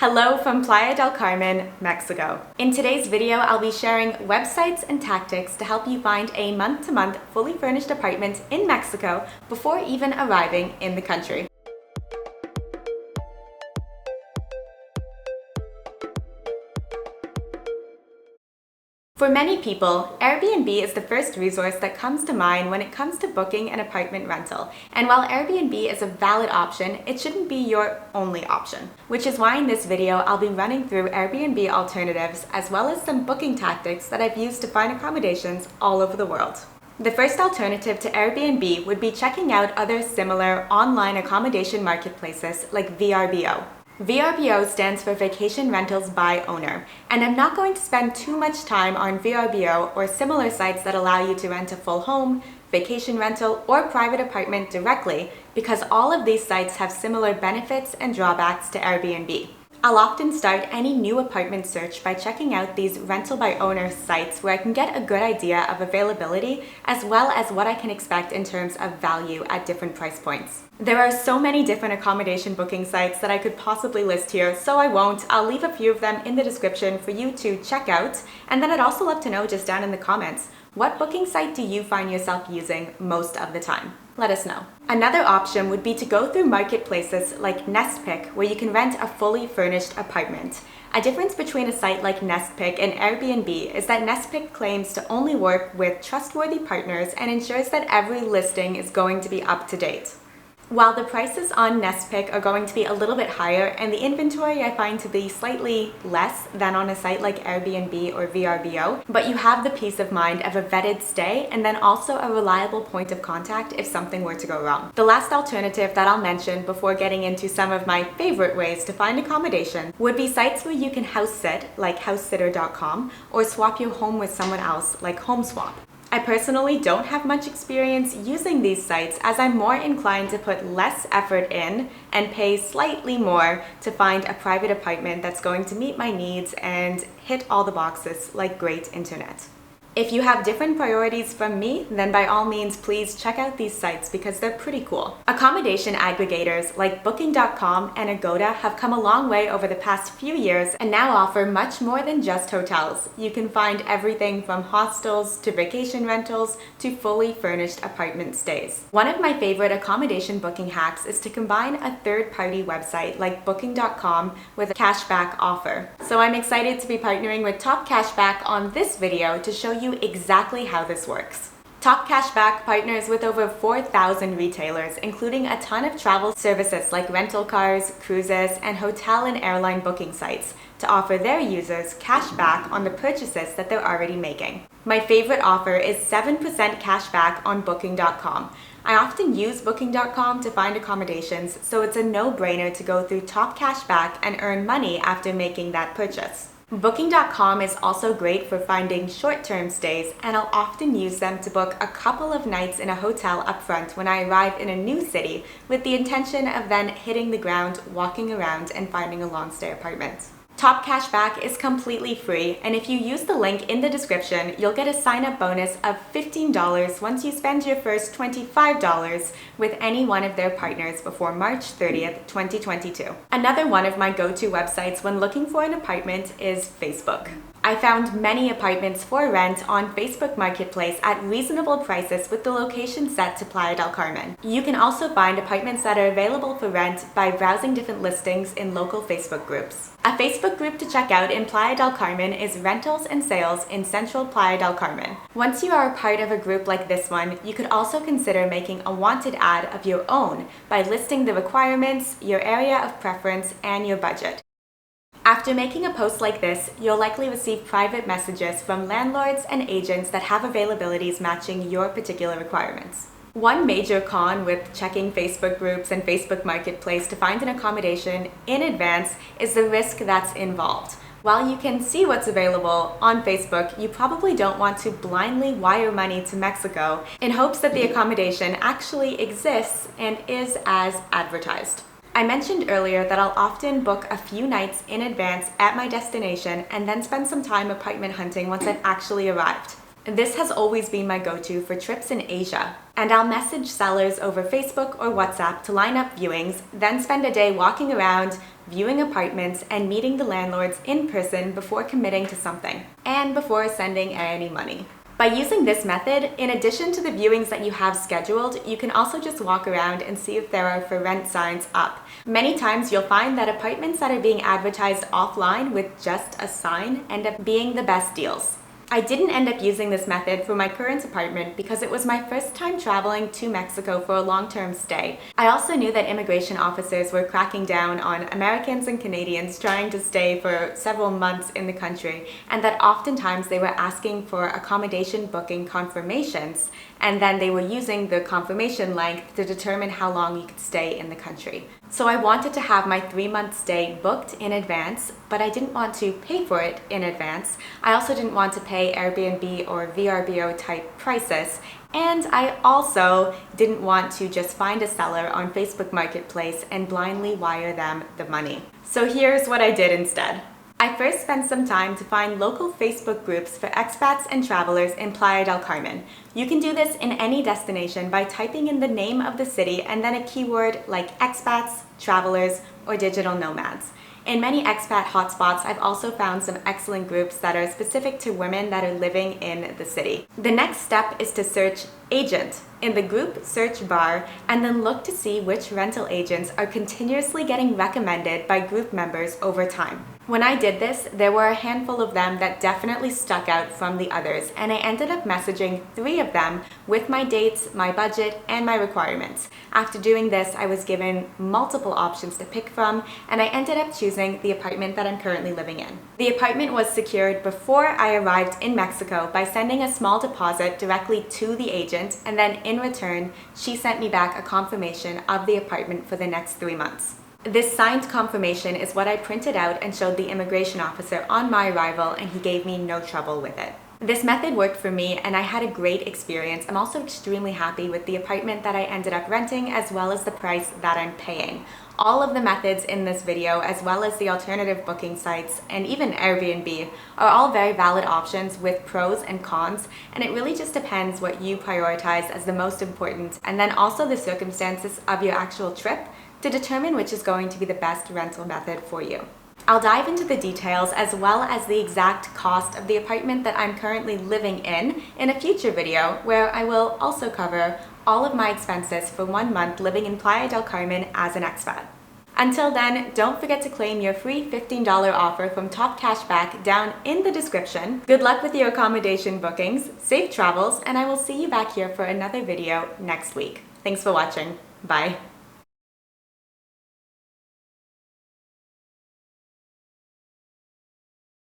Hello from Playa del Carmen, Mexico. In today's video, I'll be sharing websites and tactics to help you find a month-to-month fully furnished apartment in Mexico before even arriving in the country. For many people, Airbnb is the first resource that comes to mind when it comes to booking an apartment rental. And while Airbnb is a valid option, it shouldn't be your only option. Which is why in this video, I'll be running through Airbnb alternatives as well as some booking tactics that I've used to find accommodations all over the world. The first alternative to Airbnb would be checking out other similar online accommodation marketplaces like Vrbo. Vrbo stands for Vacation Rentals by Owner, and I'm not going to spend too much time on Vrbo or similar sites that allow you to rent a full home, vacation rental, or private apartment directly because all of these sites have similar benefits and drawbacks to Airbnb. I'll often start any new apartment search by checking out these rental by owner sites where I can get a good idea of availability as well as what I can expect in terms of value at different price points. There are so many different accommodation booking sites that I could possibly list here, so I won't. I'll leave a few of them in the description for you to check out. And then I'd also love to know just down in the comments, what booking site do you find yourself using most of the time? Let us know. Another option would be to go through marketplaces like Nestpick, where you can rent a fully furnished apartment. A difference between a site like Nestpick and Airbnb is that Nestpick claims to only work with trustworthy partners and ensures that every listing is going to be up to date. While the prices on Nestpick are going to be a little bit higher and the inventory I find to be slightly less than on a site like Airbnb or Vrbo, but you have the peace of mind of a vetted stay and then also a reliable point of contact if something were to go wrong. The last alternative that I'll mention before getting into some of my favorite ways to find accommodation would be sites where you can house sit like housesitter.com or swap your home with someone else like HomeSwap. I personally don't have much experience using these sites as I'm more inclined to put less effort in and pay slightly more to find a private apartment that's going to meet my needs and hit all the boxes like great internet. If you have different priorities from me, then by all means, please check out these sites because they're pretty cool. Accommodation aggregators like Booking.com and Agoda have come a long way over the past few years and now offer much more than just hotels. You can find everything from hostels to vacation rentals to fully furnished apartment stays. One of my favorite accommodation booking hacks is to combine a third-party website like Booking.com with a cashback offer. So I'm excited to be partnering with TopCashback on this video to show you exactly how this works. TopCashback partners with over 4,000 retailers, including a ton of travel services like rental cars, cruises, and hotel and airline booking sites to offer their users cash back on the purchases that they're already making. My favorite offer is 7% cash back on Booking.com. I often use Booking.com to find accommodations, so it's a no-brainer to go through TopCashback and earn money after making that purchase. Booking.com is also great for finding short-term stays, and I'll often use them to book a couple of nights in a hotel upfront when I arrive in a new city with the intention of then hitting the ground, walking around, and finding a long-stay apartment. TopCashback is completely free, and if you use the link in the description, you'll get a sign-up bonus of $15 once you spend your first $25 with any one of their partners before March 30th, 2022. Another one of my go-to websites when looking for an apartment is Facebook. I found many apartments for rent on Facebook Marketplace at reasonable prices with the location set to Playa del Carmen. You can also find apartments that are available for rent by browsing different listings in local Facebook groups. A Facebook group to check out in Playa del Carmen is Rentals and Sales in Central Playa del Carmen. Once you are a part of a group like this one, you could also consider making a wanted ad of your own by listing the requirements, your area of preference, and your budget. After making a post like this, you'll likely receive private messages from landlords and agents that have availabilities matching your particular requirements. One major con with checking Facebook groups and Facebook Marketplace to find an accommodation in advance is the risk that's involved. While you can see what's available on Facebook, you probably don't want to blindly wire money to Mexico in hopes that the accommodation actually exists and is as advertised. I mentioned earlier that I'll often book a few nights in advance at my destination and then spend some time apartment hunting once I've actually arrived. This has always been my go-to for trips in Asia, and I'll message sellers over Facebook or WhatsApp to line up viewings, then spend a day walking around, viewing apartments, and meeting the landlords in person before committing to something, and before sending any money. By using this method, in addition to the viewings that you have scheduled, you can also just walk around and see if there are for rent signs up. Many times you'll find that apartments that are being advertised offline with just a sign end up being the best deals. I didn't end up using this method for my current apartment because it was my first time traveling to Mexico for a long-term stay. I also knew that immigration officers were cracking down on Americans and Canadians trying to stay for several months in the country, and that oftentimes they were asking for accommodation booking confirmations, and then they were using the confirmation length to determine how long you could stay in the country. So I wanted to have my 3-month stay booked in advance, but I didn't want to pay for it in advance. I also didn't want to pay Airbnb or Vrbo type prices. And I also didn't want to just find a seller on Facebook Marketplace and blindly wire them the money. So here's what I did instead. I first spent some time to find local Facebook groups for expats and travelers in Playa del Carmen. You can do this in any destination by typing in the name of the city and then a keyword like expats, travelers, or digital nomads. In many expat hotspots, I've also found some excellent groups that are specific to women that are living in the city. The next step is to search agent in the group search bar and then look to see which rental agents are continuously getting recommended by group members over time. When I did this, there were a handful of them that definitely stuck out from the others, and I ended up messaging 3 of them with my dates, my budget, and my requirements. After doing this, I was given multiple options to pick from, and I ended up choosing the apartment that I'm currently living in. The apartment was secured before I arrived in Mexico by sending a small deposit directly to the agent, and then in return, she sent me back a confirmation of the apartment for the next 3 months. This signed confirmation is what I printed out and showed the immigration officer on my arrival, and he gave me no trouble with it. This method worked for me and I had a great experience. I'm also extremely happy with the apartment that I ended up renting as well as the price that I'm paying. All of the methods in this video, as well as the alternative booking sites and even Airbnb, are all very valid options with pros and cons, and it really just depends what you prioritize as the most important, and then also the circumstances of your actual trip to determine which is going to be the best rental method for you. I'll dive into the details as well as the exact cost of the apartment that I'm currently living in a future video, where I will also cover all of my expenses for 1 month living in Playa del Carmen as an expat. Until then, don't forget to claim your free $15 offer from TopCashback down in the description. Good luck with your accommodation bookings, safe travels, and I will see you back here for another video next week. Thanks for watching. Bye.